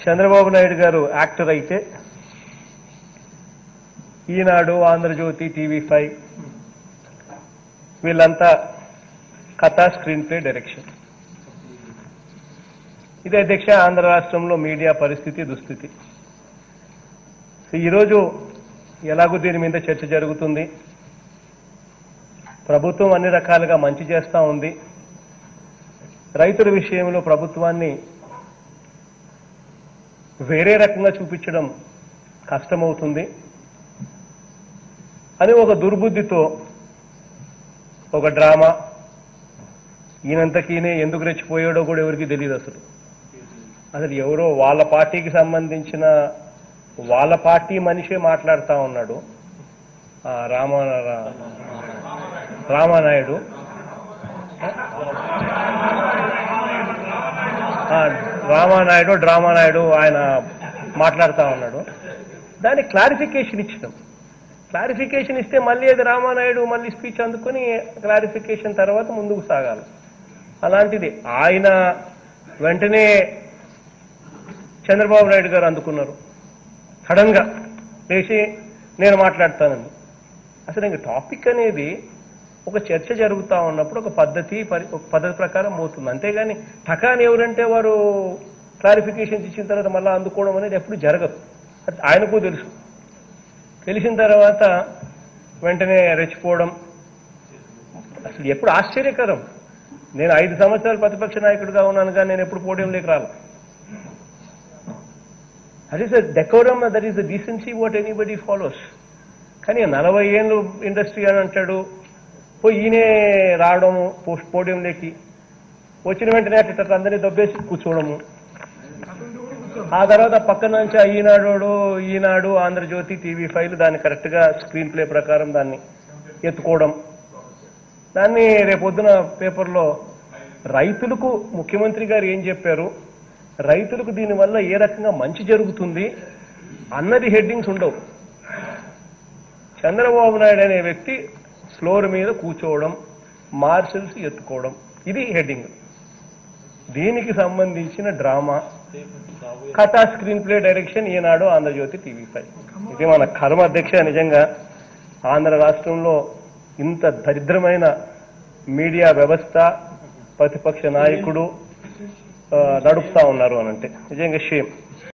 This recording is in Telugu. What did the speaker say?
చంద్రబాబు నాయుడు గారు యాక్టర్ అయితే ఈనాడు, ఆంధ్రజ్యోతి, టీవీ5 వీళ్ళంతా కథా స్క్రీన్ ప్లే డైరెక్షన్. ఇదే అధ్యక్ష ఆంధ్ర రాష్ట్రంలో మీడియా పరిస్థితి, దుస్థితి. ఈరోజు ఎలాగూ దీని మీద చర్చ జరుగుతుంది. ప్రభుత్వం అన్ని రకాలుగా మంచి చేస్తూ ఉంది. రైతుల విషయంలో ప్రభుత్వాన్ని వేరే రకంగా చూపించడం కష్టమవుతుంది అని ఒక దుర్బుద్ధితో ఒక డ్రామా, ఈయనంతకీనే ఎందుకు రెచ్చిపోయాడో కూడా ఎవరికి తెలియదు. అసలు ఎవరో వాళ్ళ పార్టీకి సంబంధించిన వాళ్ళ పార్టీ మనిషే మాట్లాడుతూ ఉన్నాడు. రామానాయుడు డ్రామానాయుడు ఆయన మాట్లాడుతూ ఉన్నాడు. దానికి క్లారిఫికేషన్ ఇచ్చినాం. క్లారిఫికేషన్ ఇస్తే మళ్ళీ అది రామానాయుడు మళ్ళీ స్పీచ్ అందుకొని క్లారిఫికేషన్ తర్వాత ముందుకు సాగాలి. అలాంటిది ఆయన వెంటనే చంద్రబాబు నాయుడు గారు అందుకున్నారు. సడన్ గా లేచి నేను మాట్లాడతానండి. అసలు ఇంక టాపిక్ అనేది ఒక చర్చ జరుగుతూ ఉన్నప్పుడు ఒక పద్ధతి ప్రకారం పోతుంది. అంతేగాని టకాని ఎవరంటే వారు క్లారిఫికేషన్స్ ఇచ్చిన తర్వాత మళ్ళీ అందుకోవడం అనేది ఎప్పుడు జరగదు. ఆయనకు తెలుసు. తెలిసిన తర్వాత వెంటనే రెచ్చిపోవడం అసలు ఎప్పుడు ఆశ్చర్యకరం. నేను 5 సంవత్సరాలు ప్రతిపక్ష నాయకుడిగా ఉన్నాను, కానీ నేను ఎప్పుడు పోడియంలోకి రాను. That is the decorum, that is the decency what anybody follows. కానీ 40 ఏళ్ళు ఇండస్ట్రీ అని అంటాడు. పోయి ఈయనే రావడము పోడియంలోకి, వచ్చిన వెంటనే అట్లా అందరినీ దొబ్బేసి కూర్చోవడము. ఆ తర్వాత పక్కన నుంచి ఈనాడు, ఆంధ్రజ్యోతి, టీవీ5 దాన్ని కరెక్ట్గా స్క్రీన్ ప్లే ప్రకారం దాన్ని ఎత్తుకోవడం. దాన్ని రేపొద్దున పేపర్లో రైతులకు ముఖ్యమంత్రి గారు ఏం చెప్పారు, రైతులకు దీనివల్ల ఏ రకంగా మంచి జరుగుతుంది అన్నది హెడ్డింగ్స్ ఉండవు. చంద్రబాబు నాయుడు అనే వ్యక్తి ఫ్లోర్ మీద కూర్చోవడం, మార్షల్స్ ఎత్తుకోవడం, ఇది హెడ్డింగ్. దీనికి సంబంధించిన డ్రామా, కథా స్క్రీన్ ప్లే డైరెక్షన్ ఈనాడు, ఆంధ్రజ్యోతి, టీవీ5. ఇది మన కర్మ అధ్యక్ష. నిజంగా ఆంధ్ర రాష్ట్రంలో ఇంత దరిద్రమైన మీడియా వ్యవస్థ, ప్రతిపక్ష నాయకుడు నడుపుతా ఉన్నారు అనంటే నిజంగా షేమ్.